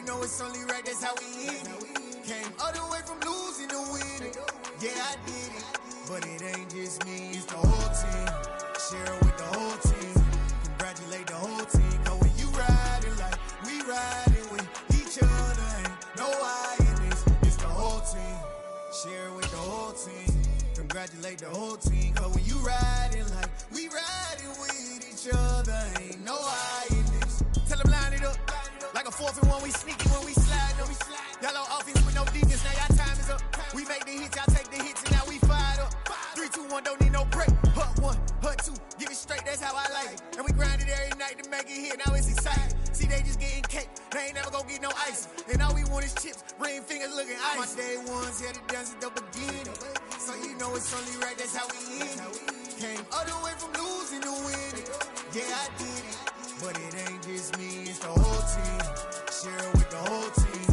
know it's only right, that's how we end it. Came all the way from losing to winning. Yeah, I did it, but it ain't just me, it's the whole team. Share it with the whole team. Congratulate the whole team. Cause when you riding like we riding with each other, ain't no I in this. It's the whole team. Share it with the whole team. Congratulate the whole team. Cause when you riding like we riding with each other, ain't no I in this. Tell them line it up. Like a 4th and 1, we sneaky when we slide. No, we slide. Y'all on offense with no defense, now y'all time is up. We make the hits, y'all take the hits, and now we fired up. 3, 2, 1, don't need no break. Hut 1, hut 2, give it straight, that's how I like it. And we grind it every night to make it here, now it's exciting. See, they just getting cake, they ain't never gonna get no ice. And all we want is chips, ring fingers looking ice. My day ones had to dance at the beginning. So you know it's only right, that's how we end it. Came all the way from losing to winning. Yeah, I did it, but it ain't just me, it's the whole team. Share it with the whole team.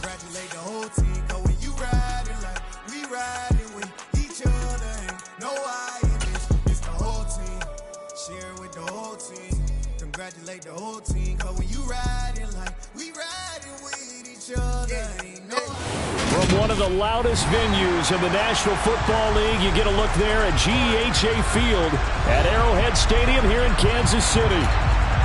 Congratulate the whole team. Cause when you riding like we riding with each other, ain't no I in this. It's the whole team. Share it with the whole team. Congratulate the whole team. Cause when you riding like we riding with each other, ain't no I. From one of the loudest venues in the National Football League, you get a look there at GEHA Field at Arrowhead Stadium here in Kansas City.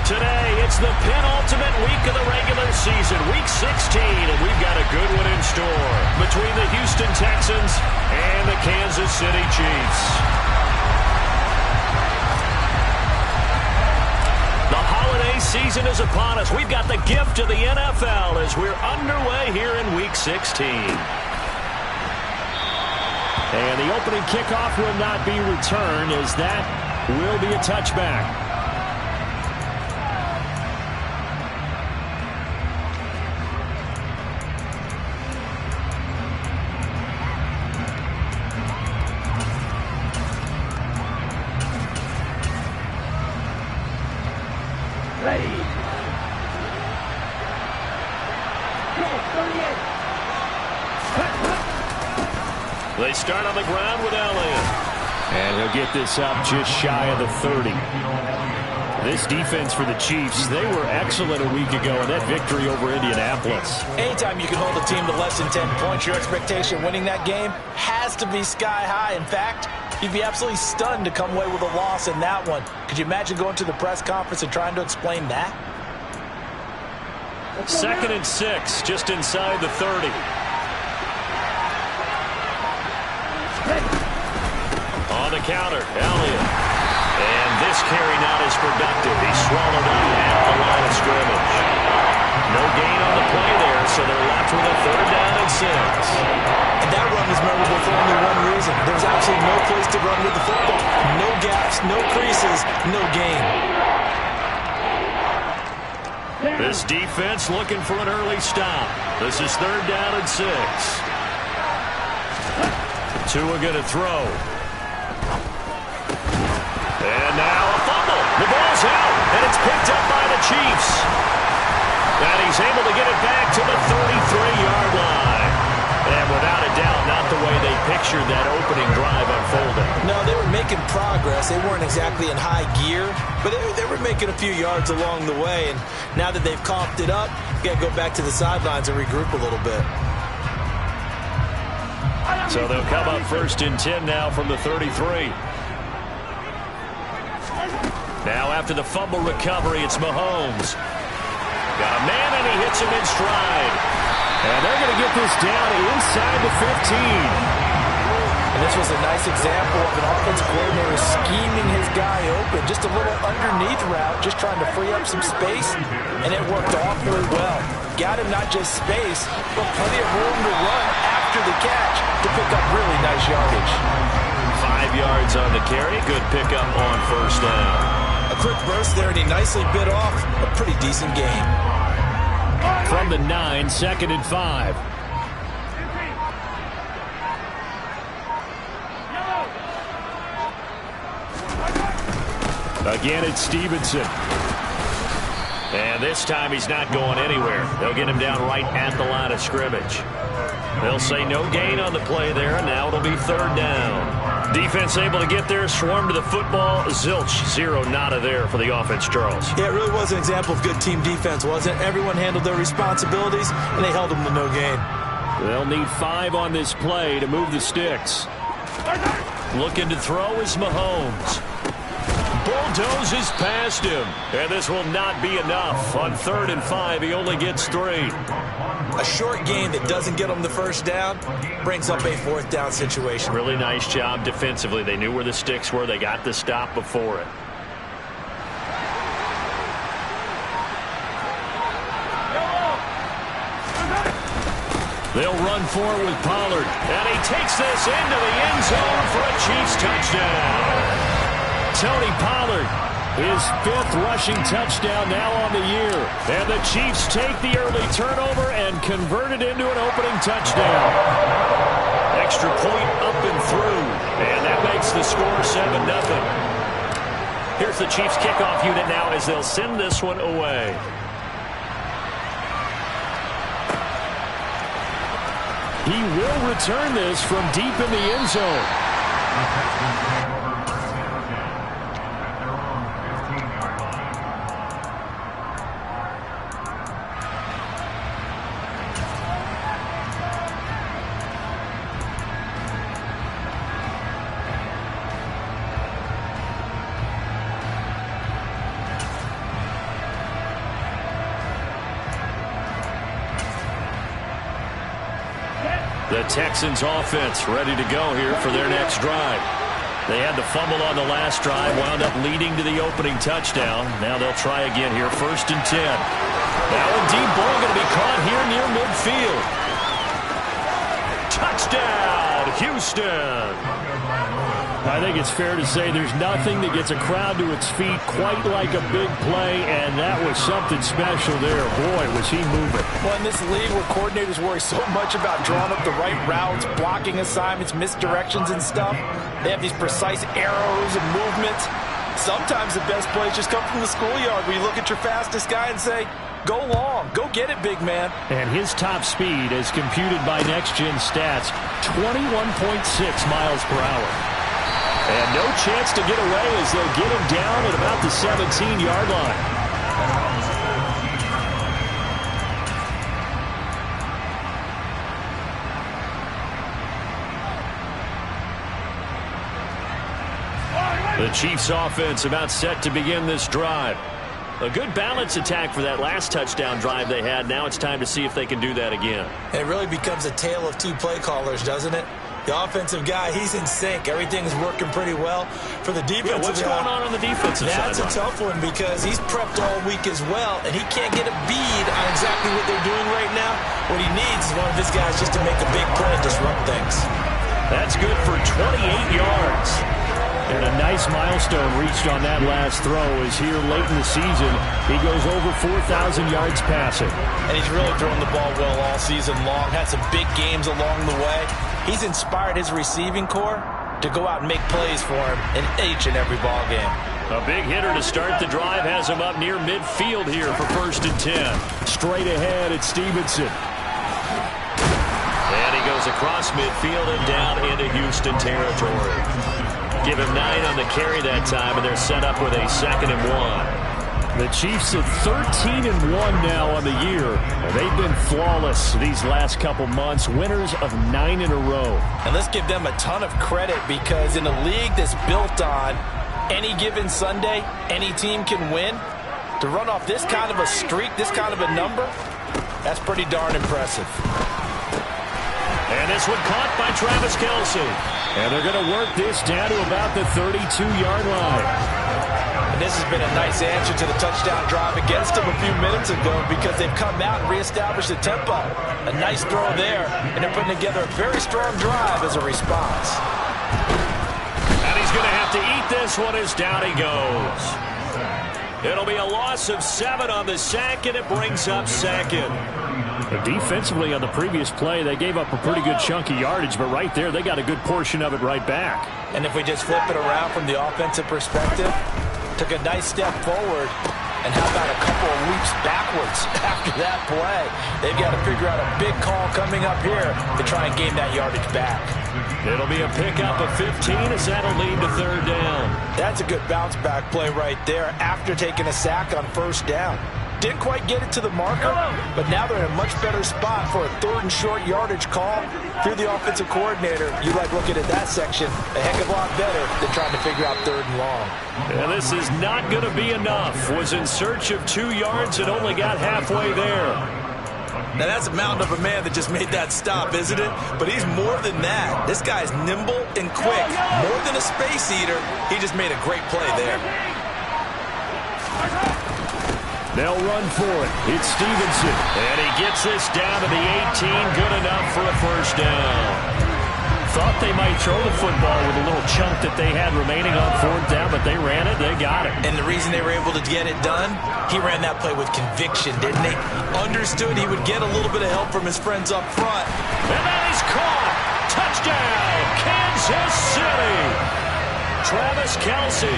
Today, it's the penultimate week of the regular season, Week 16, and we've got a good one in store between the Houston Texans and the Kansas City Chiefs. The holiday season is upon us. We've got the gift of the NFL as we're underway here in Week 16. And the opening kickoff will not be returned, as that will be a touchback. They start on the ground with Elliott. And he'll get this up just shy of the 30. This defense for the Chiefs, they were excellent a week ago in that victory over Indianapolis. Anytime you can hold a team to less than 10 points, your expectation winning that game has to be sky high. In fact, you'd be absolutely stunned to come away with a loss in that one. Could you imagine going to the press conference and trying to explain that? 2nd and 6, just inside the 30. On the counter, Elliott. And this carry not as productive. He's swallowed up at the line of scrimmage. No gain on the play there, so they're left with a 3rd down and 6. And that run was memorable for only one reason. There was absolutely no place to run with the football. No gaps, no creases, no gain. This defense looking for an early stop. This is 3rd down and 6. Tua going to throw. And now a fumble. The ball's out, and it's picked up by the Chiefs. And he's able to get it back to the 33-yard line. And without a doubt, not the way they pictured that opening drive unfolding. No, they were making progress. They weren't exactly in high gear, but they were making a few yards along the way. And now that they've comped it up, you got to go back to the sidelines and regroup a little bit. So they'll come up 1st and 10 now from the 33. Now after the fumble recovery, it's Mahomes. Got a man, and he hits him in stride. And they're going to get this down inside the 15. And this was a nice example of an offensive coordinator scheming his guy open. Just a little underneath route, just trying to free up some space, and it worked awfully well. Got him not just space, but plenty of room to run after the catch to pick up really nice yardage. 5 yards on the carry. Good pickup on 1st down. A quick burst there, and he nicely bit off a pretty decent gain. From the 9, 2nd and 5. Again, it's Stevenson. And this time he's not going anywhere. They'll get him down right at the line of scrimmage. They'll say no gain on the play there, and now it'll be 3rd down. Defense able to get there, swarm to the football. Zilch, zero, nada there for the offense, Charles. Yeah, it really was an example of good team defense, wasn't it? Everyone handled their responsibilities, and they held them to no gain. They'll need 5 on this play to move the sticks. Looking to throw is Mahomes. Bulldozes past him. And this will not be enough. On 3rd and 5, he only gets 3. A short gain that doesn't get them the first down brings up a 4th down situation. Really nice job defensively. They knew where the sticks were. They got the stop before it. They'll run forward with Pollard. And he takes this into the end zone for a Chiefs touchdown. Tony Pollard, his 5th rushing touchdown now on the year. And the Chiefs take the early turnover and convert it into an opening touchdown. Extra point up and through. And that makes the score 7-0. Here's the Chiefs kickoff unit now as they'll send this one away. He will return this from deep in the end zone. The Texans offense ready to go here for their next drive. They had the fumble on the last drive, wound up leading to the opening touchdown. Now they'll try again here, 1st and 10. Now a deep ball going to be caught here near midfield. Touchdown, Houston. I think it's fair to say there's nothing that gets a crowd to its feet quite like a big play, and that was something special there. Boy, was he moving. Well, in this league where coordinators worry so much about drawing up the right routes, blocking assignments, misdirections and stuff, they have these precise arrows and movements. Sometimes the best plays just come from the schoolyard where you look at your fastest guy and say, go long, go get it, big man. And his top speed, as computed by Next Gen Stats, 21.6 miles per hour. And no chance to get away as they'll get him down at about the 17-yard line. The Chiefs offense about set to begin this drive. A good balance attack for that last touchdown drive they had. Now it's time to see if they can do that again. It really becomes a tale of 2 play callers, doesn't it? The offensive guy, he's in sync. Everything's working pretty well. For the defensive what's going on the defensive side? That's a tough one because he's prepped all week as well, and he can't get a bead on exactly what they're doing right now. What he needs is one of his guys just to make a big play and disrupt things. That's good for 28 yards. And a nice milestone reached on that last throw is here late in the season. He goes over 4,000 yards passing. And he's really thrown the ball well all season long. Had some big games along the way. He's inspired his receiving corps to go out and make plays for him in each and every ball game. A big hitter to start the drive has him up near midfield here for 1st and 10. Straight ahead at Stevenson. And he goes across midfield and down into Houston territory. Give him 9 on the carry that time, and they're set up with a 2nd and 1. The Chiefs at 13-1 now on the year. They've been flawless these last couple months, winners of 9 in a row. And let's give them a ton of credit because in a league that's built on any given Sunday, any team can win. To run off this kind of a streak, this kind of a number, that's pretty darn impressive. And this one caught by Travis Kelce. And they're going to work this down to about the 32-yard line. And this has been a nice answer to the touchdown drive against them a few minutes ago because they've come out and reestablished the tempo. A nice throw there, and they're putting together a very strong drive as a response. And he's going to have to eat this one as down he goes. It'll be a loss of 7 on the sack, and it brings up 2nd. Defensively on the previous play, they gave up a pretty good chunk of yardage, but right there, they got a good portion of it right back. And if we just flip it around from the offensive perspective, took a nice step forward, and how about a couple of leaps backwards after that play? They've got to figure out a big call coming up here to try and gain that yardage back. It'll be a pickup of 15 as that'll lead to third down. That's a good bounce back play right there after taking a sack on first down. Didn't quite get it to the marker, but now they're in a much better spot for a third and short yardage call. If you're the offensive coordinator, you like looking at that section a heck of a lot better than trying to figure out third and long. And this is not going to be enough. Was in search of 2 yards and only got halfway there. Now that's a mountain of a man that just made that stop, isn't it? But he's more than that. This guy's nimble and quick. More than a space eater, he just made a great play there. They'll run for it. It's Stevenson. And he gets this down to the 18. Good enough for a first down. Thought they might throw the football with a little chunk that they had remaining on fourth down, but they ran it. They got it. And the reason they were able to get it done, he ran that play with conviction, didn't he? Understood he would get a little bit of help from his friends up front. And that is caught. Touchdown, Kansas City. Travis Kelce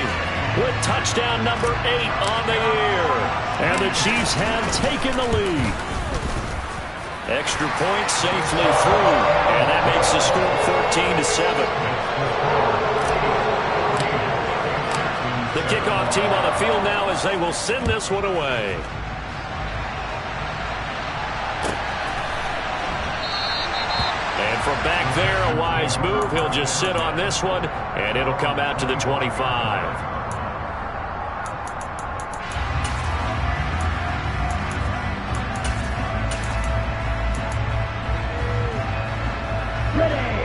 with touchdown number 8 on the year. And the Chiefs have taken the lead. Extra point safely through. And that makes the score 14-7. The kickoff team on the field now as they will send this one away. And from back there, a wise move. He'll just sit on this one, and it'll come out to the 25.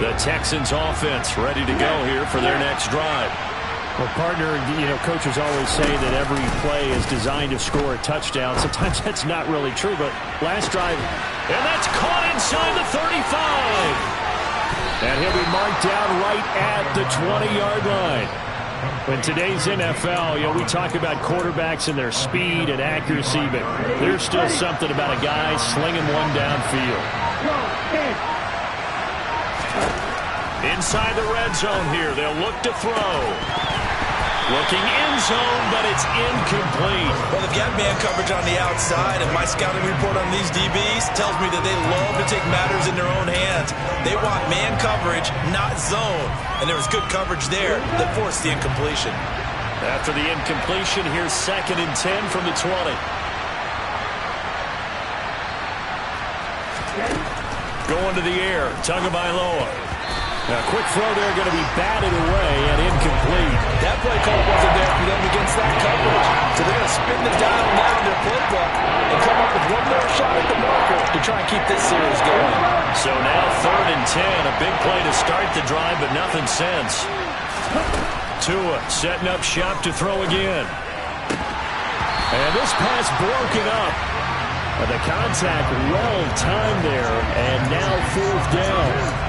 The Texans offense ready to go here for their next drive. Well, partner, coaches always say that every play is designed to score a touchdown. Sometimes that's not really true, but last drive. And that's caught inside the 35. And he'll be marked down right at the 20-yard line. In today's NFL, we talk about quarterbacks and their speed and accuracy, but there's still something about a guy slinging one downfield. Inside the red zone here, they'll look to throw. Looking end zone, but it's incomplete. Well, they've got man coverage on the outside, and my scouting report on these DBs tells me that they love to take matters in their own hands. They want man coverage, not zone. And there was good coverage there that forced the incompletion. After the incompletion, here's 2nd and 10 from the 20. Going to the air, Tagovailoa. Now, quick throw there, going to be batted away and incomplete. That play call wasn't there for them against that coverage. So they're going to spin the dial now in their playbook and come up with one more shot at the marker to try and keep this series going. So now 3rd and 10, a big play to start the drive, but nothing since. Tua setting up shop to throw again. And this pass broken up. The contact well timed there, and now 4th down.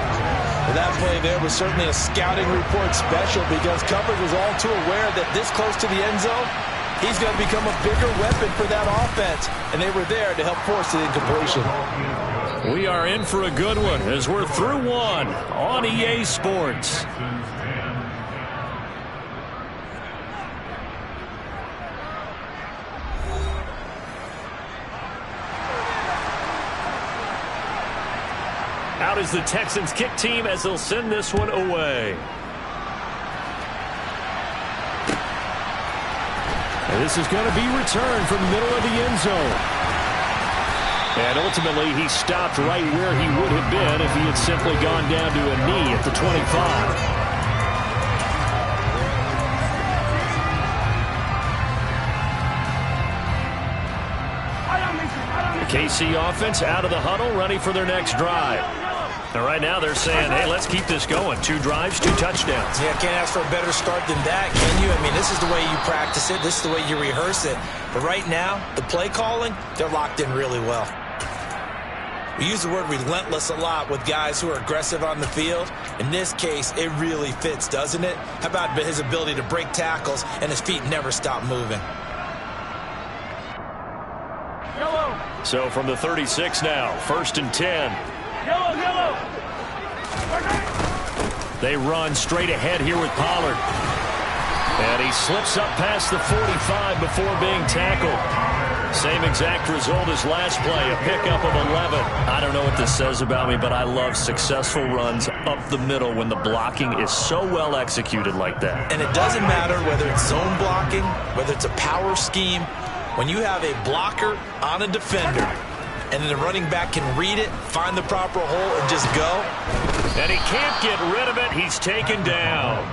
That play there was certainly a scouting report special because coverage was all too aware that this close to the end zone, he's going to become a bigger weapon for that offense, and they were there to help force the incompletion. We are in for a good one as we're through one on EA Sports. Out is the Texans kick team as they'll send this one away. And this is going to be returned from the middle of the end zone. And ultimately, he stopped right where he would have been if he had simply gone down to a knee at the 25. KC offense out of the huddle, ready for their next drive. And right now they're saying, hey, let's keep this going. 2 drives, 2 touchdowns. Yeah, can't ask for a better start than that, can you? I mean, this is the way you practice it. This is the way you rehearse it. But right now, the play calling, they're locked in really well. We use the word relentless a lot with guys who are aggressive on the field. In this case, it really fits, doesn't it? How about his ability to break tackles and his feet never stop moving? So from the 36 now, 1st and 10. They run straight ahead here with Pollard. And he slips up past the 45 before being tackled. Same exact result as last play, a pickup of 11. I don't know what this says about me, but I love successful runs up the middle when the blocking is so well executed like that. And it doesn't matter whether it's zone blocking, whether it's a power scheme. When you have a blocker on a defender, and then the running back can read it, find the proper hole, and just go. And he can't get rid of it. He's taken down.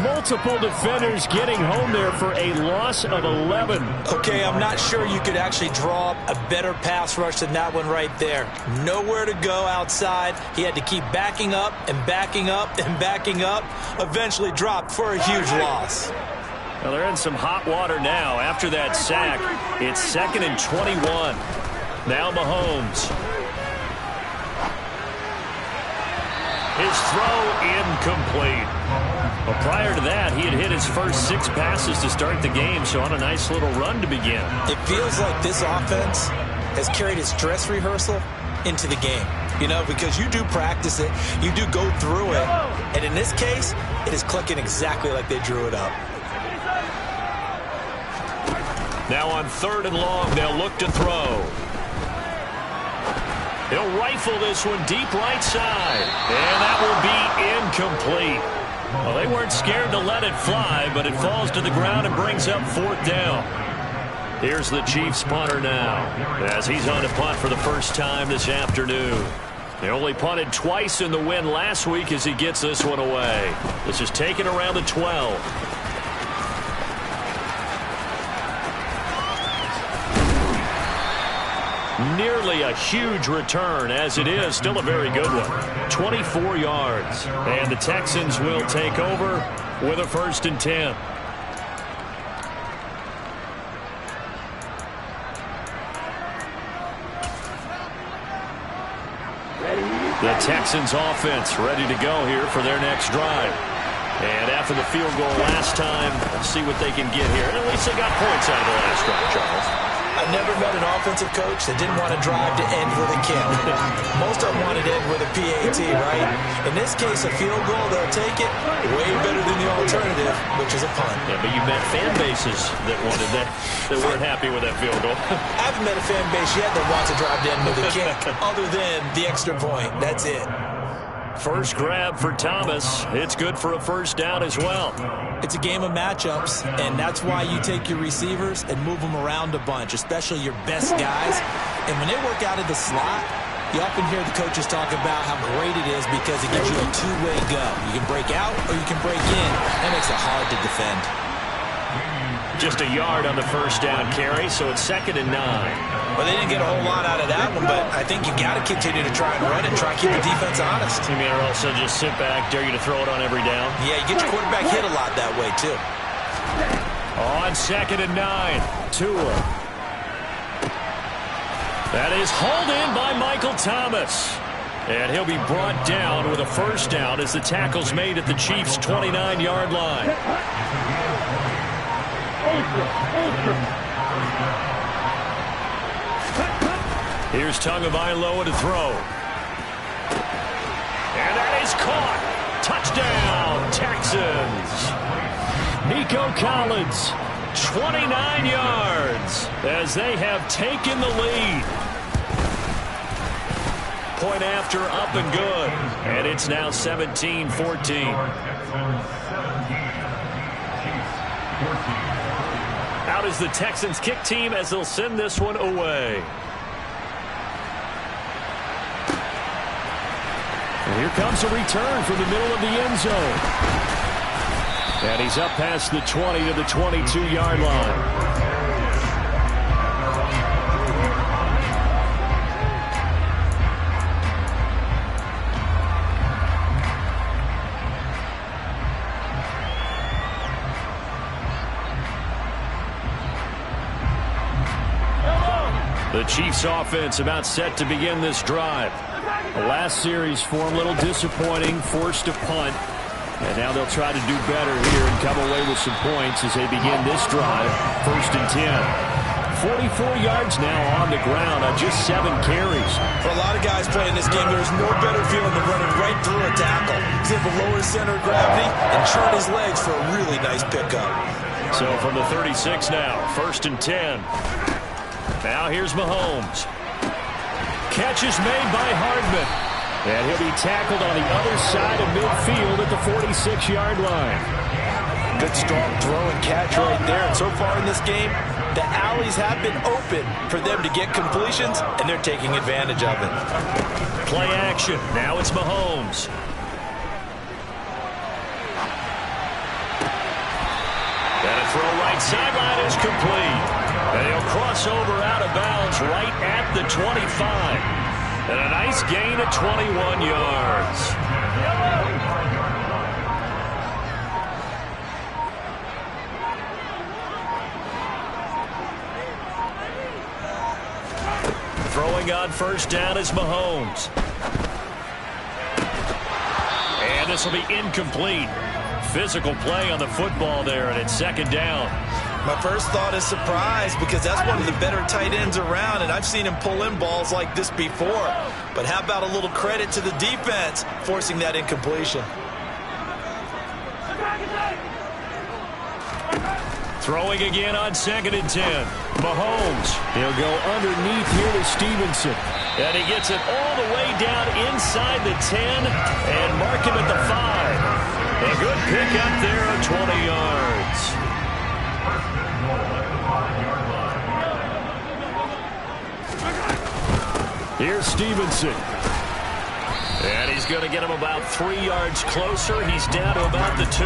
Multiple defenders getting home there for a loss of 11. Okay, I'm not sure you could actually draw up a better pass rush than that one right there. Nowhere to go outside. He had to keep backing up and backing up and backing up. Eventually dropped for a huge loss. Well, they're in some hot water now. After that sack, it's 2nd and 21. Now Mahomes. His throw incomplete. Well, prior to that, he had hit his first 6 passes to start the game, so on a nice little run to begin. It feels like this offense has carried its dress rehearsal into the game. You know, because you do practice it, you do go through it, and in this case, it is clicking exactly like they drew it up. Now on 3rd and long, they'll look to throw. He'll rifle this one deep right side. And that will be incomplete. Well, they weren't scared to let it fly, but it falls to the ground and brings up 4th down. Here's the Chiefs punter now, as he's on to punt for the first time this afternoon. They only punted twice in the win last week as he gets this one away. This is taken around the 12. Nearly a huge return, as it is still a very good one. 24 yards. And the Texans will take over with a 1st and 10. The Texans offense ready to go here for their next drive. And after the field goal last time, let's see what they can get here. And at least they got points out of the last drive, Charles. I've never met an offensive coach that didn't want to drive to end with a kill. Most of them wanted to end with a PAT, right? In this case, a field goal, they'll take it way better than the alternative, which is a punt. Yeah, but you met fan bases that wanted that weren't happy with that field goal. I haven't met a fan base yet that wants to drive to end with a kick, other than the extra point. That's it. First grab for Thomas. It's good for a 1st down as well. It's a game of matchups, and that's why you take your receivers and move them around a bunch, especially your best guys. And when they work out of the slot, you often hear the coaches talk about how great it is because it gives you a two-way go. You can break out or you can break in. That makes it hard to defend. Just a yard on the 1st down carry, so it's 2nd and 9. Well, they didn't get a whole lot out of that one, but I think you got to continue to try and run and try and keep the defense honest. You mean, or also just sit back, dare you to throw it on every down? Yeah, you get your quarterback hit a lot that way, too. On 2nd and 9, Tua. That is hauled in by Michael Thomas. And he'll be brought down with a 1st down as the tackle's made at the Chiefs' 29-yard line. Here's Tagovailoa to throw. And that is caught. Touchdown, Texans. Nico Collins, 29 yards as they have taken the lead. Point after, up and good. And it's now 17-14. Out is the Texans kick team as they'll send this one away. And here comes a return from the middle of the end zone. And he's up past the 20 to the 22-yard line. The Chiefs offense about set to begin this drive. The last series for them a little disappointing, forced to punt. And now they'll try to do better here and come away with some points as they begin this drive. 1st and 10. 44 yards now on the ground on just 7 carries. For a lot of guys playing this game, there's no better feeling than running right through a tackle. He's able to lower his center of gravity and churn his legs for a really nice pickup. So from the 36 now, 1st and 10. Now here's Mahomes. Catch is made by Hardman. And he'll be tackled on the other side of midfield at the 46-yard line. Good strong throw and catch right there. And so far in this game, the alleys have been open for them to get completions, and they're taking advantage of it. Play action. Now it's Mahomes. And a throw right sideline is complete. And he'll cross over out of bounds right at the 25. And a nice gain of 21 yards. Throwing on first down is Mahomes. And this will be incomplete. Physical play on the football there, and it's second down. My first thought is surprise, because that's one of the better tight ends around, and I've seen him pull in balls like this before. But how about a little credit to the defense forcing that incompletion? Throwing again on 2nd and 10. Mahomes. He'll go underneath here to Stevenson. And he gets it all the way down inside the 10 and mark him at the 5. A good pick up there of 20 yards. Here's Stevenson. And he's going to get him about 3 yards closer. He's down to about the 2.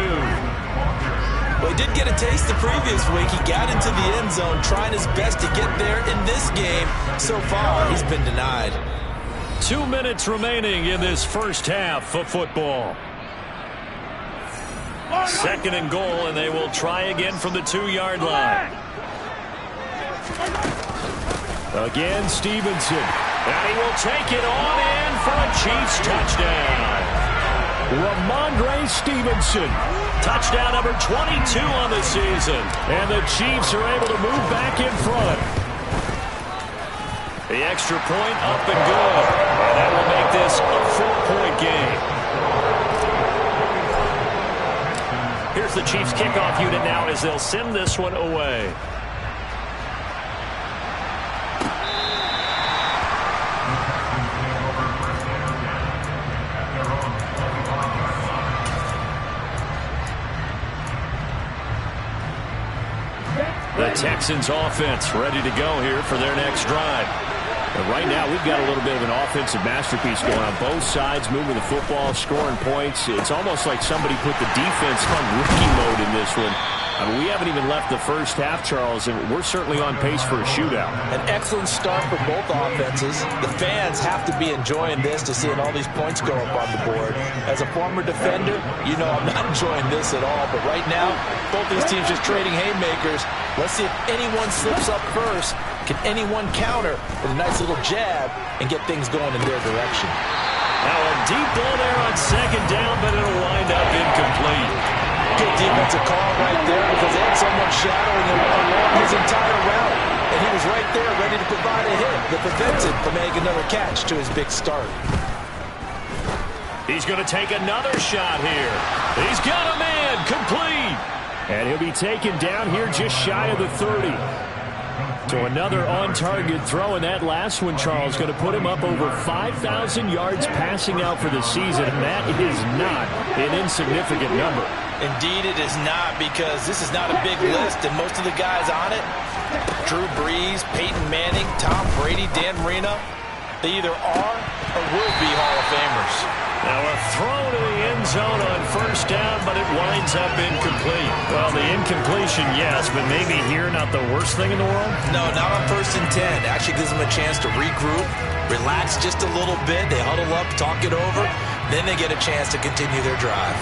Well, he did get a taste the previous week. He got into the end zone trying his best to get there in this game. So far, he's been denied. 2 minutes remaining in this first half of football. 2nd and goal, and they will try again from the 2-yard line. Again, Stevenson. And he will take it on in for a Chiefs touchdown. Ramondre Stevenson. Touchdown number 22 on the season. And the Chiefs are able to move back in front. The extra point up and good. And that will make this a 4-point game. Here's the Chiefs kickoff unit now as they'll send this one away. The Texans offense ready to go here for their next drive. And right now we've got a little bit of an offensive masterpiece going on both sides, moving the football, scoring points. It's almost like somebody put the defense on rookie mode in this one. I mean, we haven't even left the first half, Charles, and we're certainly on pace for a shootout. An excellent start for both offenses. The fans have to be enjoying this to seeing all these points go up on the board. As a former defender, you know I'm not enjoying this at all. But right now, both these teams just trading haymakers. Let's see if anyone slips up first. Can anyone counter with a nice little jab and get things going in their direction? Now a deep ball there on 2nd down, but it'll wind up incomplete. Good defensive call right there because they had someone shadowing him along his entire route. And he was right there ready to provide a hit that prevented from making another catch to his big start. He's going to take another shot here. He's got a man complete. And he'll be taken down here just shy of the 30. So another on-target throw, and that last one, Charles, going to put him up over 5,000 yards passing out for the season, and that is not an insignificant number. Indeed it is not, because this is not a big list, and most of the guys on it, Drew Brees, Peyton Manning, Tom Brady, Dan Marino, they either are or will be Hall of Famers. Now a throw to the end zone on first down, but it winds up incomplete. Well, the incompletion, yes, but maybe here not the worst thing in the world? No, not on 1st and 10. Actually gives them a chance to regroup, relax just a little bit. They huddle up, talk it over. Then they get a chance to continue their drive.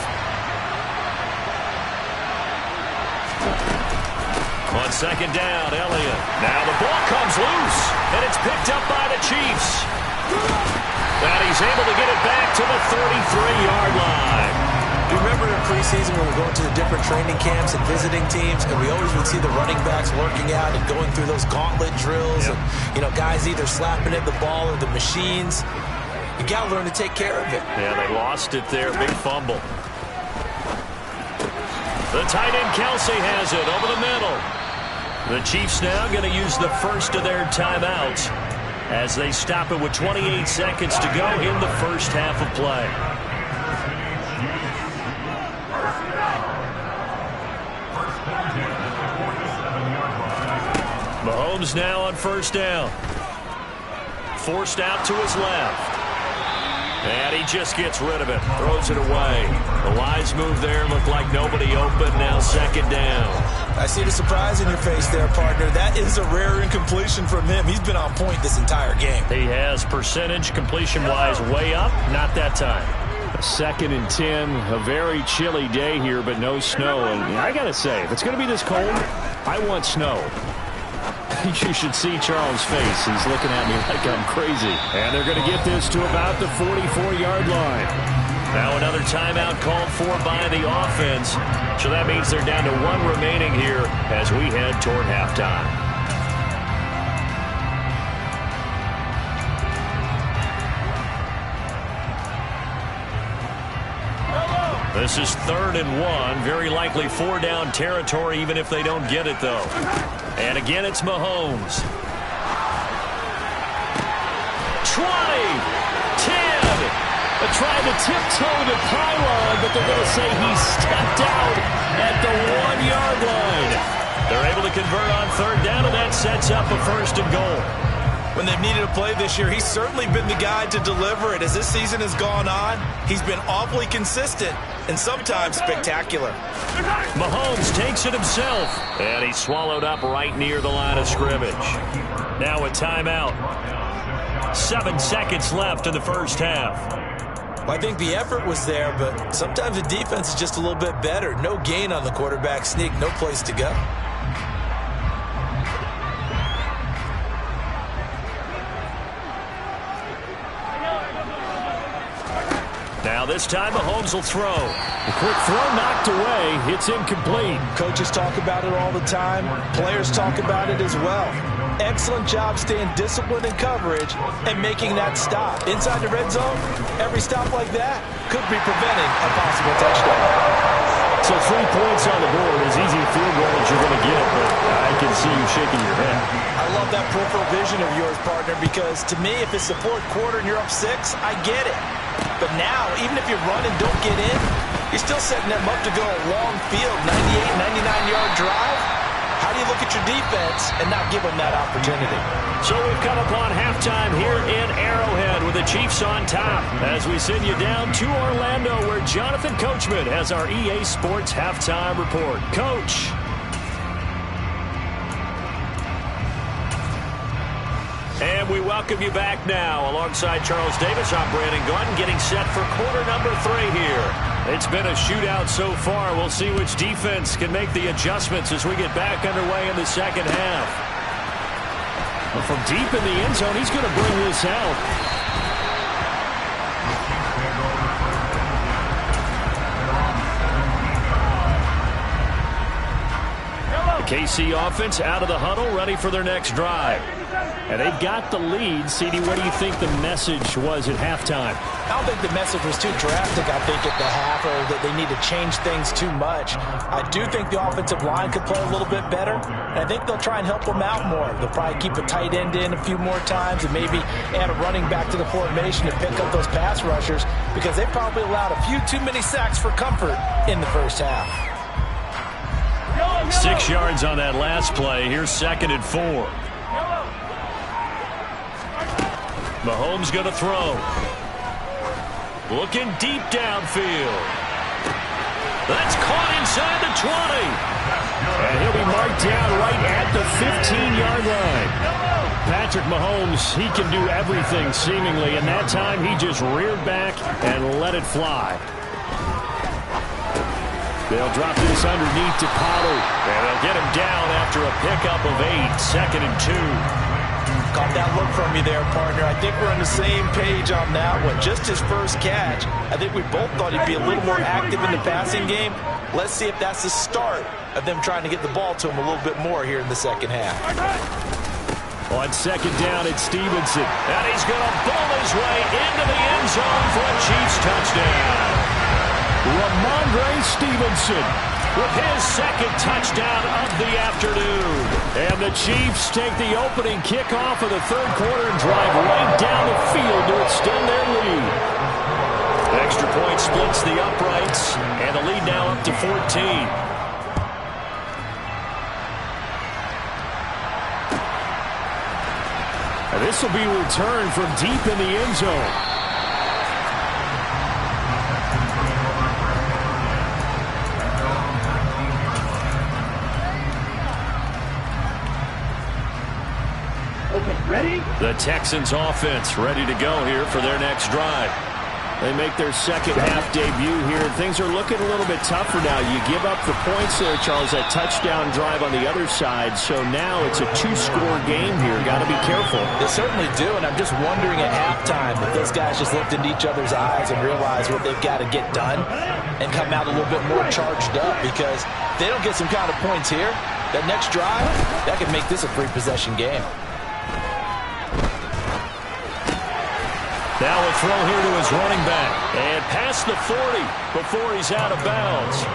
On 2nd down, Elliott. Now the ball comes loose, and it's picked up by the Chiefs. And he's able to get it back to the 33-yard line. Do you remember in preseason when we were going to the different training camps and visiting teams, and we always would see the running backs working out and going through those gauntlet drills, and, you know, guys either slapping at the ball or the machines. You got to learn to take care of it. Yeah, they lost it there. Big fumble. The tight end, Kelsey, has it over the middle. The Chiefs now going to use the first of their timeouts as they stop it with 28 seconds to go in the first half of play. Mahomes now on first down. Forced out to his left. And he just gets rid of it. Throws it away. The wise move there. Looked like nobody open. Now second down. I see the surprise in your face there, partner. That is a rare incompletion from him. He's been on point this entire game. He has percentage completion-wise way up. Not that time. 2nd and 10. A very chilly day here, but no snow. And I got to say, if it's going to be this cold, I want snow. You should see Charles' face. He's looking at me like I'm crazy. And they're going to get this to about the 44-yard line. Now another timeout called for by the offense. So that means they're down to 1 remaining here as we head toward halftime. This is 3rd and 1. Very likely 4-down territory, even if they don't get it, though. And again, it's Mahomes. 20, 10. They're trying to tiptoe the pylon, but they're going to say he stepped out at the 1-yard line. They're able to convert on 3rd down, and that sets up a 1st and goal. When they've needed a play this year, he's certainly been the guy to deliver it. As this season has gone on, he's been awfully consistent and sometimes spectacular. Mahomes takes it himself, and he's swallowed up right near the line of scrimmage. Now a timeout. 7 seconds left in the first half. Well, I think the effort was there, but sometimes the defense is just a little bit better. No gain on the quarterback sneak, no place to go. Now this time Mahomes will throw. The quick throw knocked away. It's incomplete. Coaches talk about it all the time. Players talk about it as well. Excellent job staying disciplined in coverage and making that stop. Inside the red zone, every stop like that could be preventing a possible touchdown. So 3 points on the board, as easy a field goal as you're going to get, but I can see you shaking your head. I love that peripheral vision of yours, partner, because to me, if it's the 4th quarter and you're up 6, I get it. But now, even if you run and don't get in, you're still setting them up to go a long field, 98, 99-yard drive. How do you look at your defense and not give them that opportunity? So we've come upon halftime here in Arrowhead with the Chiefs on top as we send you down to Orlando where Jonathan Coachman has our EA Sports halftime report. Coach. And we welcome you back now. Alongside Charles Davis, I'm Brandon Gordon getting set for quarter number 3 here. It's been a shootout so far. We'll see which defense can make the adjustments as we get back underway in the second half. Well, from deep in the end zone, he's going to bring this out. The KC offense out of the huddle, ready for their next drive. And they've got the lead. CD, what do you think the message was at halftime? I don't think the message was too drastic, I think, at the half, or that they need to change things too much. I do think the offensive line could play a little bit better, and I think they'll try and help them out more. They'll probably keep a tight end in a few more times and maybe add a running back to the formation to pick up those pass rushers because they probably allowed a few too many sacks for comfort in the first half. 6 yards on that last play. Here's 2nd and 4. Mahomes going to throw. Looking deep downfield. That's caught inside the 20. And he'll be marked down right at the 15-yard line. Patrick Mahomes, he can do everything seemingly, and that time he just reared back and let it fly. They'll drop this underneath to Pollard. And they'll get him down after a pickup of 8. 2nd and 2. Caught that look from you there, partner. I think we're on the same page on that one. Just his first catch. I think we both thought he'd be a little more active in the passing game. Let's see if that's the start of them trying to get the ball to him a little bit more here in the second half. On 2nd down, it's Stevenson. And he's going to bowl his way into the end zone for a Chiefs touchdown. Ramondre Stevenson. with his second touchdown of the afternoon. And the Chiefs take the opening kickoff of the third quarter and drive right down the field to extend their lead. Extra point splits the uprights, and the lead now up to 14. This will be returned from deep in the end zone. Okay, ready? The Texans offense ready to go here for their next drive. They make their second half debut here. Things are looking a little bit tougher now. You give up the points there, Charles, that touchdown drive on the other side. So now it's a two-score game here. Got to be careful. They certainly do, and I'm just wondering at halftime if those guys just looked into each other's eyes and realized what they've got to get done and come out a little bit more charged up, because if they don't get some kind of points here, that next drive, that could make this a three-possession game. Now a throw here to his running back. And past the 40 before he's out of bounds.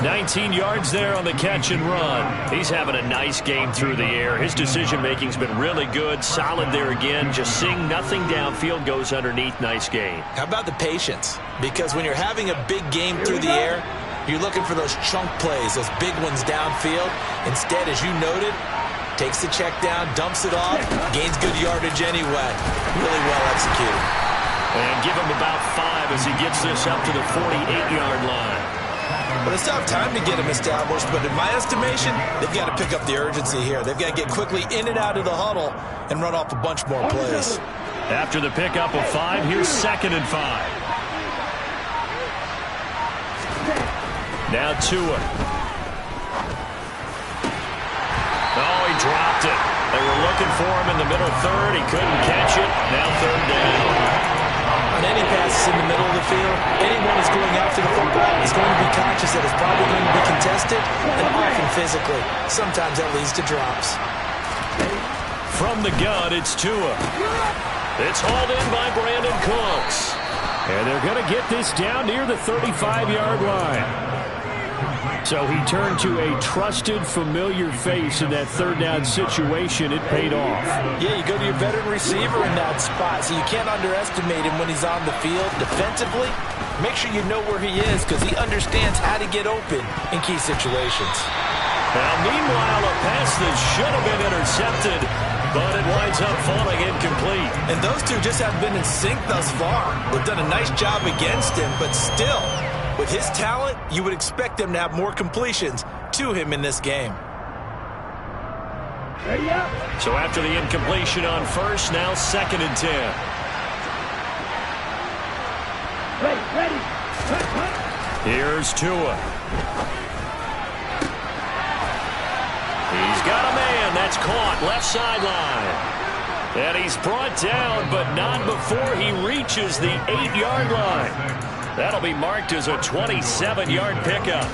19 yards there on the catch and run. He's having a nice game through the air. His decision-making's been really good. Solid there again. Just seeing nothing downfield, goes underneath. Nice game. How about the patience? Because when you're having a big game through the air, you're looking for those chunk plays, those big ones downfield. Instead, as you noted, takes the check down, dumps it off, gains good yardage anyway. Really well executed. And give him about 5 as he gets this up to the 48-yard line. Well, it's not time to get him established, but in my estimation, they've got to pick up the urgency here. They've got to get quickly in and out of the huddle and run off a bunch more plays. After the pickup of 5, here's 2nd and 5. Now Tua. Oh, he dropped it. They were looking for him in the middle third. He couldn't catch it. Now 3rd down. On any passes in the middle of the field, anyone who's going after the football is going to be conscious that it's probably going to be contested and often physically. Sometimes that leads to drops. From the gun, it's Tua. It's hauled in by Brandon Cooks. And they're going to get this down near the 35-yard line. So he turned to a trusted, familiar face in that third down situation. It paid off. Yeah, you go to your veteran receiver in that spot, so you can't underestimate him when he's on the field. Defensively, make sure you know where he is, because he understands how to get open in key situations. Now, meanwhile, a pass that should have been intercepted, but it winds up falling incomplete. And those two just haven't been in sync thus far. They've done a nice job against him, but still, with his talent, you would expect them to have more completions to him in this game. So after the incompletion on first, now 2nd and 10. Ready. Here's Tua. He's got a man. That's caught. Left sideline. And he's brought down, but not before he reaches the 8-yard line. That'll be marked as a 27-yard pickup.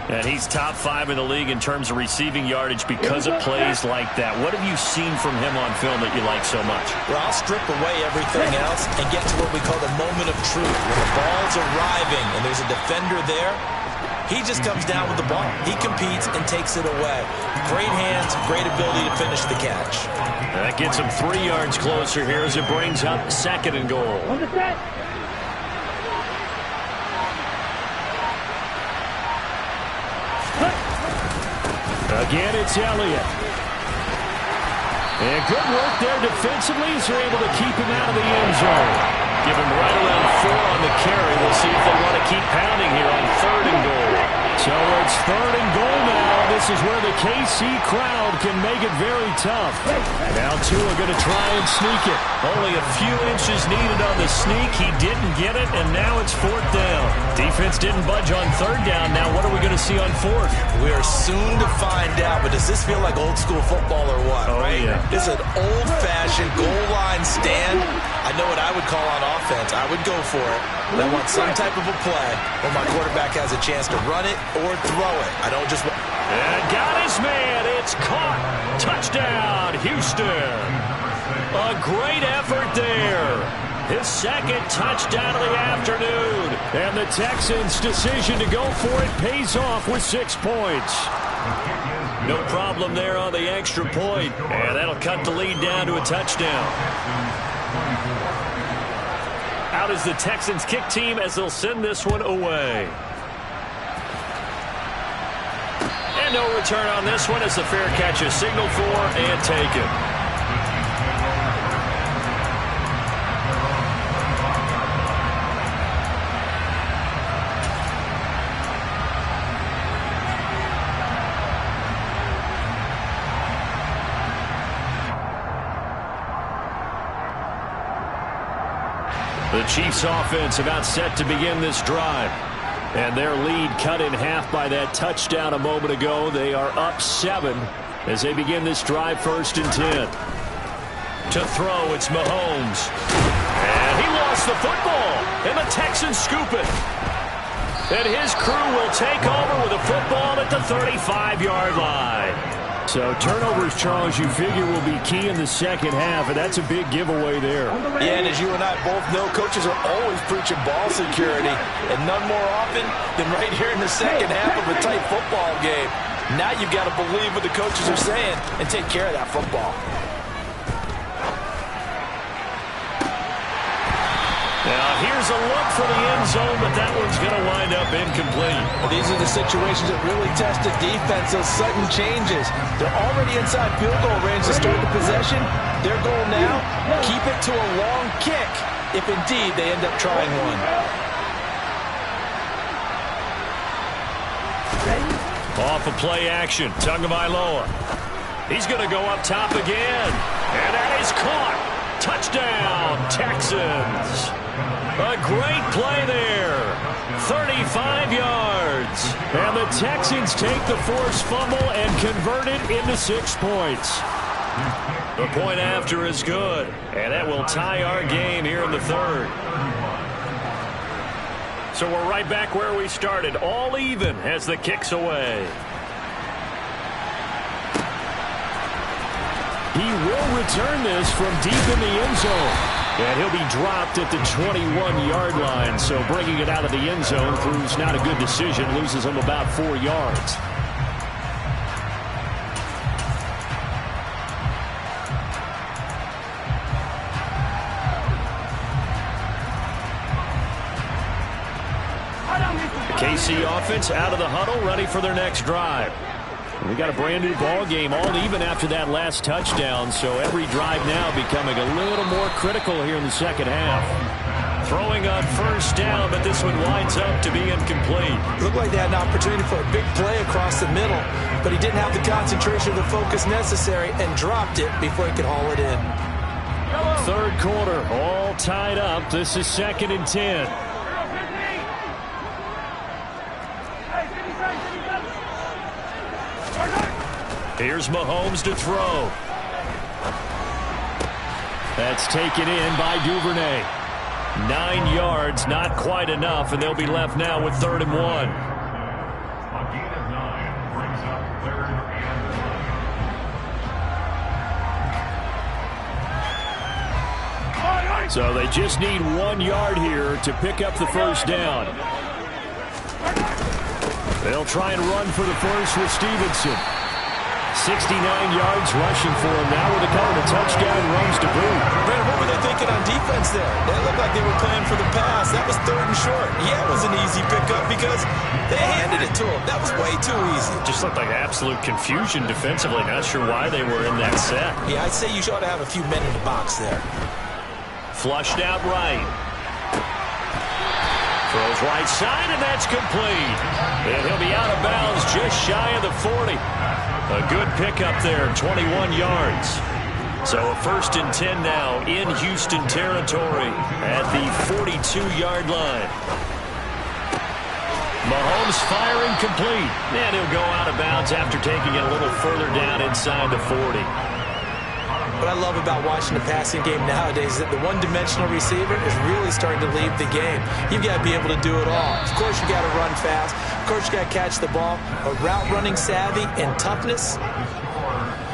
And he's top 5 in the league in terms of receiving yardage because of plays like that. What have you seen from him on film that you like so much? Well, I'll strip away everything else and get to what we call the moment of truth. When the ball's arriving and there's a defender there, he just comes down with the ball. He competes and takes it away. Great hands, great ability to finish the catch. That gets him 3 yards closer here as it brings up 2nd and goal. On the set. Again, it's Elliott. And good work there defensively as they're able to keep him out of the end zone. Give him right around 4 on the carry. We'll see if they want to keep pounding here on 3rd and goal. So it's 3rd and goal now. This is where the KC crowd can make it very tough. Now Tua going to try and sneak it. Only a few inches needed on the sneak. He didn't get it, and now it's 4th down. Defense didn't budge on 3rd down. Now what are we going to see on 4th? We are soon to find out, but does this feel like old school football or what? Oh, right? yeah. This is an old-fashioned goal line stand. I know what I would call on offense. I would go for it. But I want some type of a play where my quarterback has a chance to run it or throw it. I don't just want... And got his man. It's caught. Touchdown, Houston. A great effort there. his second touchdown of the afternoon. And the Texans' decision to go for it pays off with 6 points. No problem there on the extra point. And that'll cut the lead down to a touchdown. Out is the Texans kick team as they'll send this one away. And no return on this one as the fair catch is signaled for and taken. The Chiefs offense about set to begin this drive. And their lead cut in half by that touchdown a moment ago. They are up 7 as they begin this drive 1st and 10. To throw, it's Mahomes. And he lost the football. And the Texans scoop it. And his crew will take over with a football at the 35-yard line. So turnovers, Charles, you figure will be key in the second half, and that's a big giveaway there. Yeah, and as you and I both know, coaches are always preaching ball security, and none more often than right here in the second half of a tight football game. Now you've got to believe what the coaches are saying and take care of that football. Now here's a look for the end zone, but that one's going to wind up incomplete. Well, these are the situations that really test the defense, those sudden changes. They're already inside field goal range to start the possession. Their goal now, keep it to a long kick, if indeed they end up trying one. Off of play action, Tagovailoa. He's going to go up top again. And that is caught. Touchdown, Texans. A great play there. 35 yards. And the Texans take the forced fumble and convert it into 6 points. The point after is good. And that will tie our game here in the 3rd. So we're right back where we started. All even as the kick's away. He will return this from deep in the end zone. And he'll be dropped at the 21-yard line. So bringing it out of the end zone proves not a good decision. Loses him about 4 yards. The KC offense out of the huddle, ready for their next drive. We got a brand new ball game, all even after that last touchdown, so every drive now becoming a little more critical here in the second half. Throwing on first down, but this one winds up to be incomplete. Looked like they had an opportunity for a big play across the middle, but he didn't have the concentration or the focus necessary and dropped it before he could haul it in. 3rd quarter, all tied up. This is 2nd and 10. Here's Mahomes to throw. That's taken in by Duvernay. 9 yards, not quite enough, and they'll be left now with 3rd and 1. So they just need 1 yard here to pick up the first down. They'll try and run for the first with Stevenson. 69 yards rushing for him now with a couple of touchdown runs to boot. Brandon, what were they thinking on defense there? They looked like they were playing for the pass. That was 3rd and short. Yeah, it was an easy pickup because they handed it to him. That was way too easy. Just looked like absolute confusion defensively. Not sure why they were in that set. Yeah, I'd say you ought to have a few men in the box there. Flushed out right. Throws right side, and that's complete. And he'll be out of bounds just shy of the 40. A good pickup there, 21 yards. So a 1st and 10 now in Houston territory at the 42-yard line. Mahomes firing complete. And he'll go out of bounds after taking it a little further down inside the 40. What I love about watching the passing game nowadays is that the one-dimensional receiver is really starting to leave the game. You've got to be able to do it all. Of course, you got to run fast. Of course, you got to catch the ball. But route running savvy and toughness,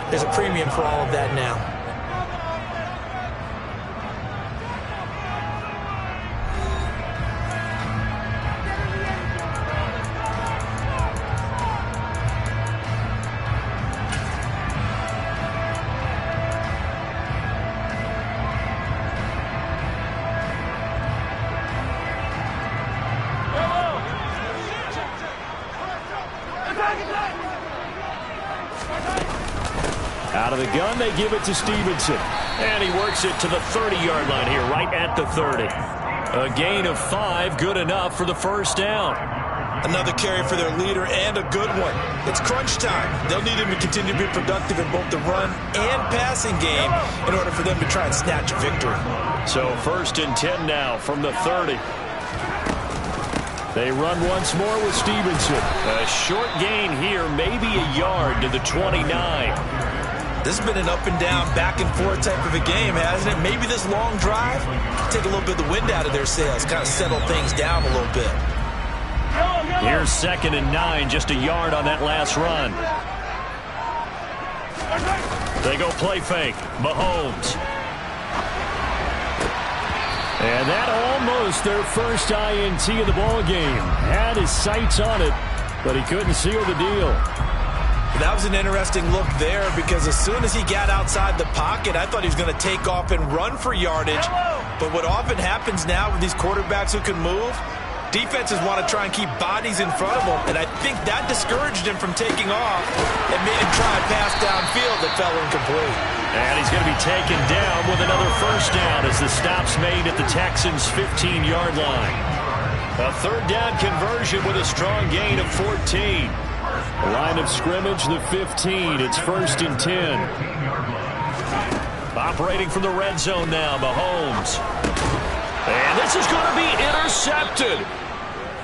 there's a premium for all of that now. Out of the gun, they give it to Stevenson. And he works it to the 30-yard line here, right at the 30. A gain of 5, good enough for the first down. Another carry for their leader and a good one. It's crunch time. They'll need him to continue to be productive in both the run and passing game in order for them to try and snatch a victory. So 1st and 10 now from the 30. They run once more with Stevenson. A short gain here, maybe a yard to the 29. This has been an up and down, back and forth type of a game, hasn't it? Maybe this long drive, take a little bit of the wind out of their sails, kind of settle things down a little bit. Here's 2nd and 9, just a yard on that last run. They go play fake. Mahomes. And that almost their first INT of the ball game. Had his sights on it, but he couldn't seal the deal. That was an interesting look there because as soon as he got outside the pocket, I thought he was going to take off and run for yardage. But what often happens now with these quarterbacks who can move, defenses want to try and keep bodies in front of them, and I think that discouraged him from taking off and made him try a pass downfield that fell incomplete. And he's going to be taken down with another first down as the stop's made at the Texans' 15-yard line. A 3rd down conversion with a strong gain of 14. Line of scrimmage, the 15. It's 1st and 10. Operating from the red zone now, Mahomes. And this is going to be intercepted.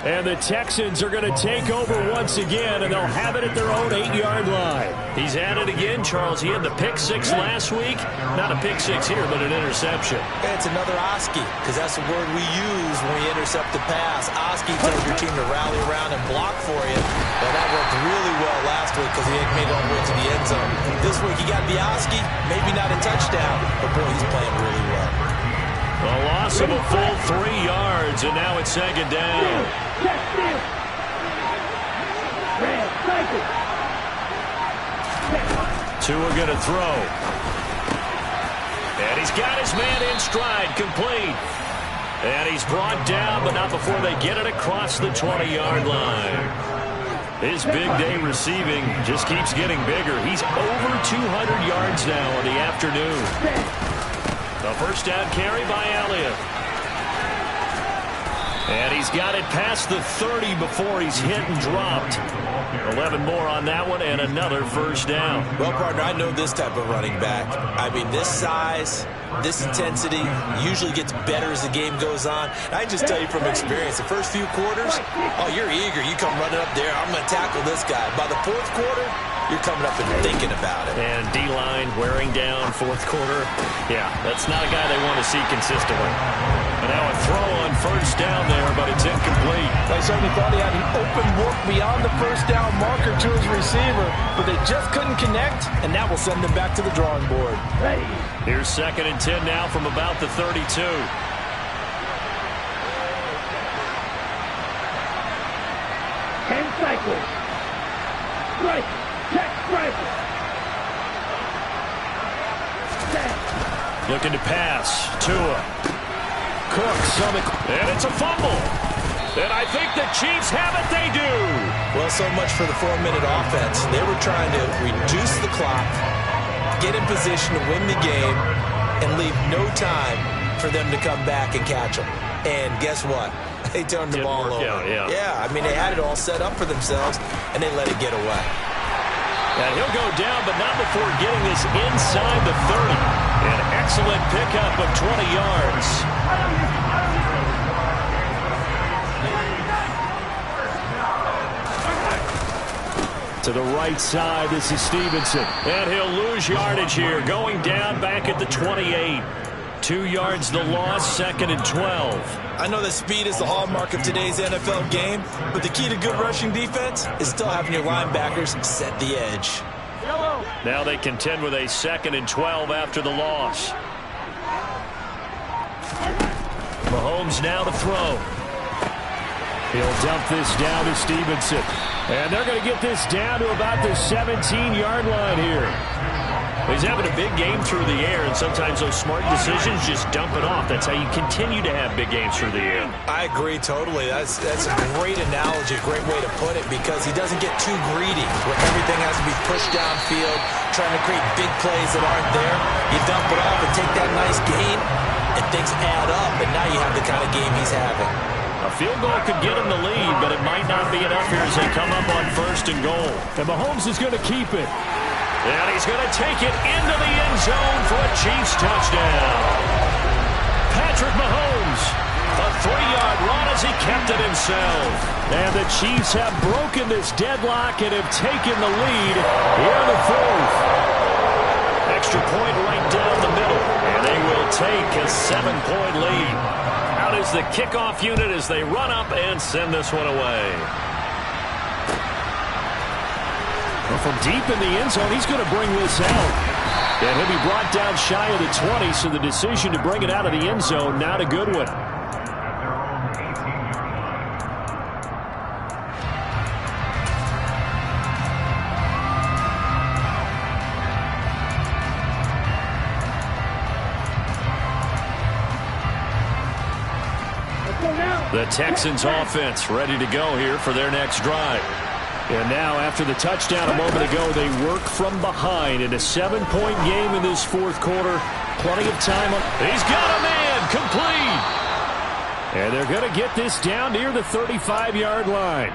And the Texans are going to take over once again, and they'll have it at their own 8-yard line. He's at it again, Charles. He had the pick 6 last week. Not a pick 6 here, but an interception. It's another Oski, because that's the word we use when we intercept the pass. Oski tells your team to rally around and block for you. Well, that worked really well last week because he made it all the way to the end zone. This week he got the Oski, maybe not a touchdown, but boy, he's playing really well. A loss of a full 3 yards, and now it's 2nd down. Tua going to throw. And he's got his man in stride, complete. And he's brought down, but not before they get it across the 20-yard line. His big day receiving just keeps getting bigger. He's over 200 yards now in the afternoon. A first down carry by Elliott. And he's got it past the 30 before he's hit and dropped. 11 more on that one and another first down. Well, partner, I know this type of running back. I mean, this size, this intensity usually gets better as the game goes on. I just tell you from experience, the first few quarters, oh, you're eager. You come running up there. I'm going to tackle this guy. By the 4th quarter, you're coming up and thinking about it. And D-line wearing down 4th quarter. Yeah, that's not a guy they want to see consistently. And now a throw on first down there, but it's incomplete. I certainly thought he had an open look beyond the first down marker to his receiver, but they just couldn't connect, and that will send them back to the drawing board. Ready. Here's 2nd and 10 now from about the 32. 10 cycles. Strike. Check strike. Looking to pass. Tua. Cooks on the... And it's a fumble. And I think the Chiefs have it. They do. Well, so much for the 4-minute offense. They were trying to reduce the clock, get in position to win the game, and leave no time for them to come back and catch them. And guess what? They turned the ball over. Yeah, I mean, they had it all set up for themselves, and they let it get away. And he'll go down, but not before getting this inside the 30. An excellent pickup of 20 yards. To the right side, this is Stevenson. And he'll lose yardage here, going down back at the 28. 2 yards the loss, 2nd and 12. I know that speed is the hallmark of today's NFL game, but the key to good rushing defense is still having your linebackers set the edge. Now they contend with a 2nd and 12 after the loss. Mahomes now to throw. He'll dump this down to Stevenson. And they're going to get this down to about the 17-yard line here. He's having a big game through the air, and sometimes those smart decisions just dump it off. That's how you continue to have big games through the air. I agree totally. That's a great analogy, a great way to put it, because he doesn't get too greedy where everything has to be pushed downfield, trying to create big plays that aren't there. You dump it off and take that nice gain, and things add up, and now you have the kind of game he's having. A field goal could get him the lead, but it might not be enough here as they come up on 1st and goal. And Mahomes is going to keep it. And he's going to take it into the end zone for a Chiefs touchdown. Patrick Mahomes, a 3-yard run as he kept it himself. And the Chiefs have broken this deadlock and have taken the lead here in the 4th. Extra point right down the middle, and they will take a 7-point lead. Out is the kickoff unit as they run up and send this one away. Well, from deep in the end zone, he's going to bring this out. And he'll be brought down shy of the 20, so the decision to bring it out of the end zone, not a good one. The Texans offense ready to go here for their next drive. And now, after the touchdown a moment ago, they work from behind in a 7-point game in this 4th quarter. Plenty of time. He's got a man complete. And they're going to get this down near the 35-yard line.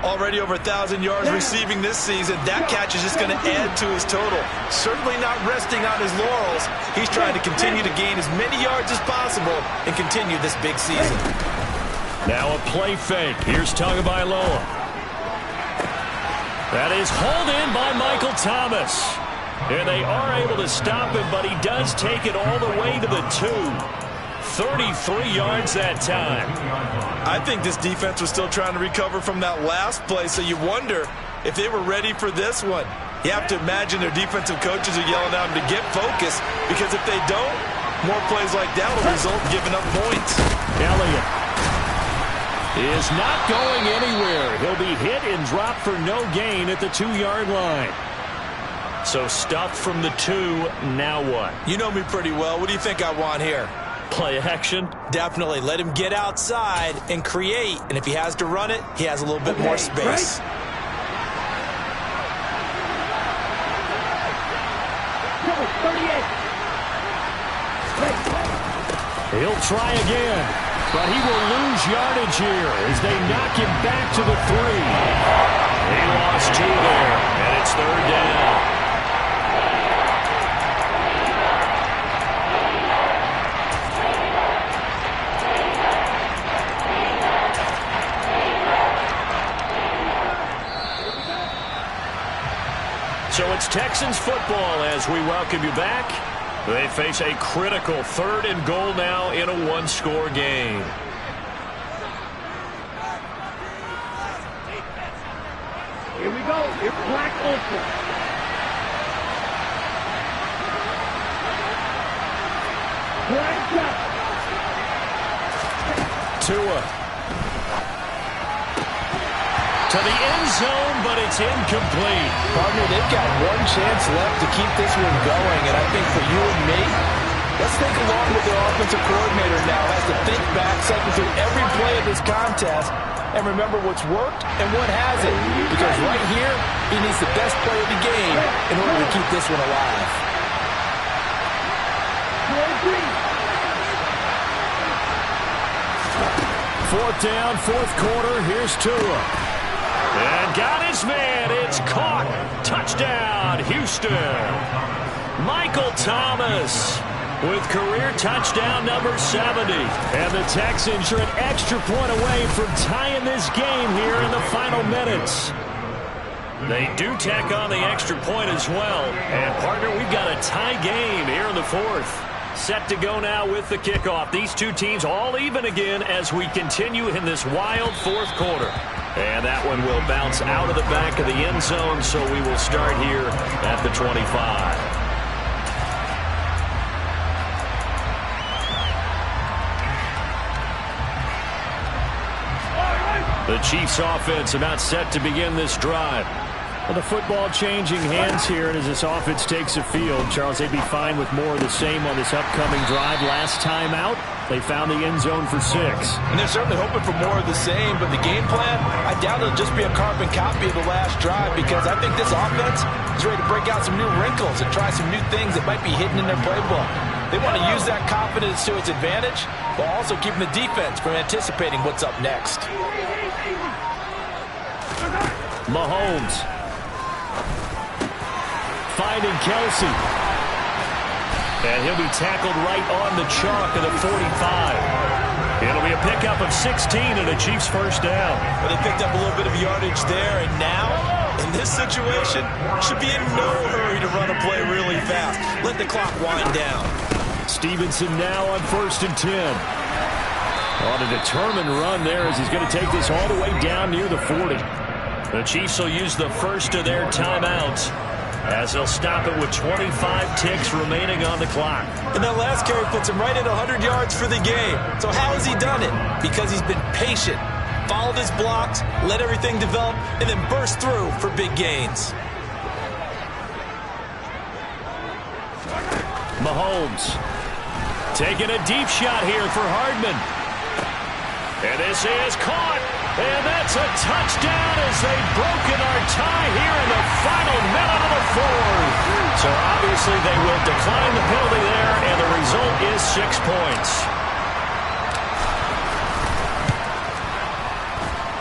Already over 1,000 yards receiving this season. That catch is just going to add to his total. Certainly not resting on his laurels. He's trying to continue to gain as many yards as possible and continue this big season. Now a play fake. Here's Tagovailoa. That is hauled in by Michael Thomas. And they are able to stop him, but he does take it all the way to the 2. 33 yards that time. I think this defense was still trying to recover from that last play, so you wonder if they were ready for this one. You have to imagine their defensive coaches are yelling at them to get focused, because if they don't, more plays like that will result in giving up points. Elliott is not going anywhere. He'll be hit and dropped for no gain at the 2-yard line. So stuffed from the 2, now what? You know me pretty well. What do you think I want here? Play action? Definitely. Let him get outside and create. And if he has to run it, he has a little bit more space. Right. He'll try again, but he will lose yardage here as they knock him back to the 3. He lost 2 there, and it's 3rd down. So it's Texans football as we welcome you back. They face a critical 3rd and goal now in a 1-score game. Here we go. It's Black Ultra. Black shot. Tua. To the end zone, but it's incomplete. Partner, they've got one chance left to keep this one going, and I think for you and me, let's think along with their offensive coordinator now. Has to think back, cycle through every play of this contest, and remember what's worked and what hasn't. Because right here, he needs the best play of the game in order to keep this one alive. 4th down, 4th quarter. Here's Tua. And got his man. It's caught. Touchdown, Houston. Michael Thomas with career touchdown number 70. And the Texans are an extra point away from tying this game here in the final minutes. They do tack on the extra point as well. And, partner, we've got a tie game here in the 4th. Set to go now with the kickoff. These two teams all even again as we continue in this wild 4th quarter. And that one will bounce out of the back of the end zone, so we will start here at the 25. The Chiefs offense about set to begin this drive. Well, the football changing hands here, and as this offense takes the field, Charles, they'd be fine with more of the same on this upcoming drive. Last time out, they found the end zone for 6. And they're certainly hoping for more of the same, but the game plan, I doubt it'll just be a carbon copy of the last drive, because I think this offense is ready to break out some new wrinkles and try some new things that might be hidden in their playbook. They want to use that confidence to its advantage, while also keeping the defense from anticipating what's up next. Mahomes finding Kelsey. And he'll be tackled right on the chalk of the 45. It'll be a pickup of 16 and a Chiefs first down. Well, they picked up a little bit of yardage there, and now, in this situation, should be in no hurry to run a play really fast. Let the clock wind down. Stevenson now on 1st and 10. On a determined run there as he's going to take this all the way down near the 40. The Chiefs will use the first of their timeouts as they'll stop it with 25 ticks remaining on the clock. And that last carry puts him right at 100 yards for the game. So how has he done it? Because he's been patient, followed his blocks, let everything develop, and then burst through for big gains. Mahomes taking a deep shot here for Hardman. And this is caught. And that's a touchdown as they've broken our tie here in the final minute of the 4th. So obviously they will decline the penalty there, and the result is 6 points.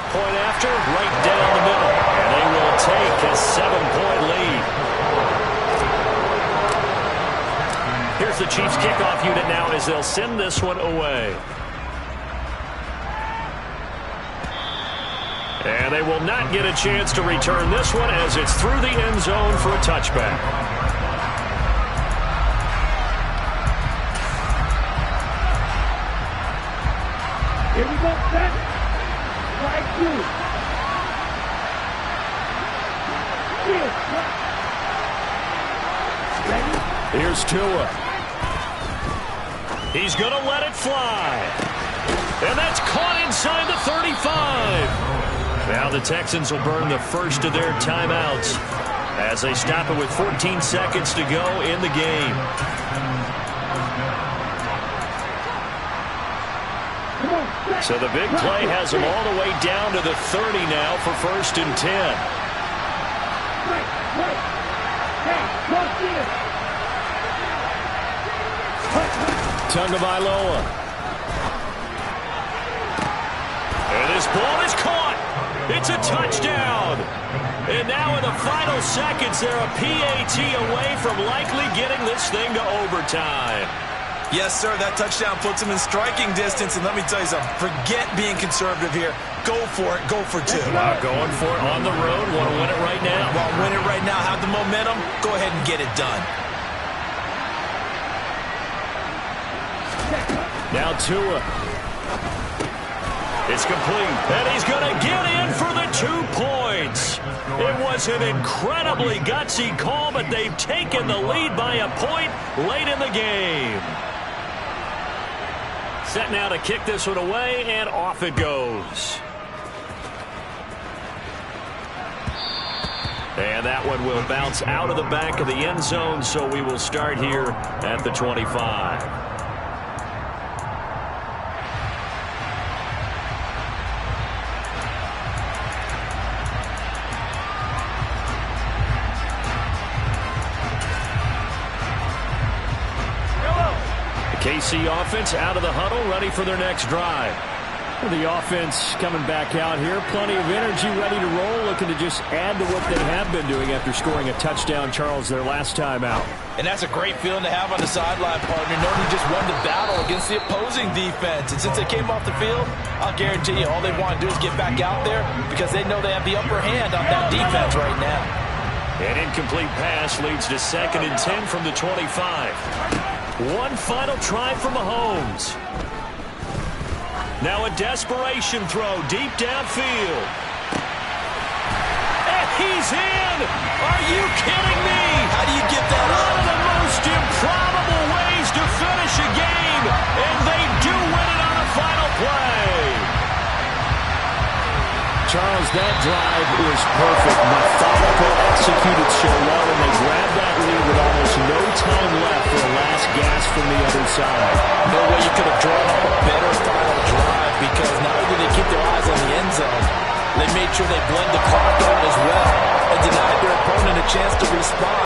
Point after, right down the middle. And they will take a 7-point lead. Here's the Chiefs kickoff unit now as they'll send this one away. And they will not get a chance to return this one as it's through the end zone for a touchback. Here we go, set. Strike 2. Here's Tua. He's going to let it fly. And that's caught inside the 35. Now the Texans will burn the first of their timeouts as they stop it with 14 seconds to go in the game. So the big play has them all the way down to the 30 now for 1st and 10. Tagovailoa. And this ball is caught. It's a touchdown. And now in the final seconds, they're a PAT away from likely getting this thing to overtime. Yes, sir, that touchdown puts them in striking distance. And let me tell you something, forget being conservative here. Go for it, go for 2. Going for it on the road. Want to win it right now. Want to win it right now, have the momentum, go ahead and get it done. Now Tua. It's complete. And he's going to get in for the 2 points. It was an incredibly gutsy call, but they've taken the lead by a point late in the game. Set now to kick this one away, and off it goes. And that one will bounce out of the back of the end zone, so we will start here at the 25. KC offense out of the huddle, ready for their next drive. The offense coming back out here, plenty of energy, ready to roll, looking to just add to what they have been doing after scoring a touchdown, Charles, their last time out. And that's a great feeling to have on the sideline, partner, knowing you just won the battle against the opposing defense. And since they came off the field, I'll guarantee you all they want to do is get back out there because they know they have the upper hand on that defense right now. An incomplete pass leads to 2nd and 10 from the 25. One final try for Mahomes. Now a desperation throw deep downfield. And he's in! Are you kidding me? How do you get that up? One of the most improbable ways to finish a game, and they do win it on the final play. Charles, that drive was perfect. Methodical, executed so well, and they grabbed that lead with almost no time left for a last gasp from the other side. No way you could have drawn up a better final drive, because not only did they keep their eyes on the end zone, they made sure they blend the clock out as well and denied their opponent a chance to respond.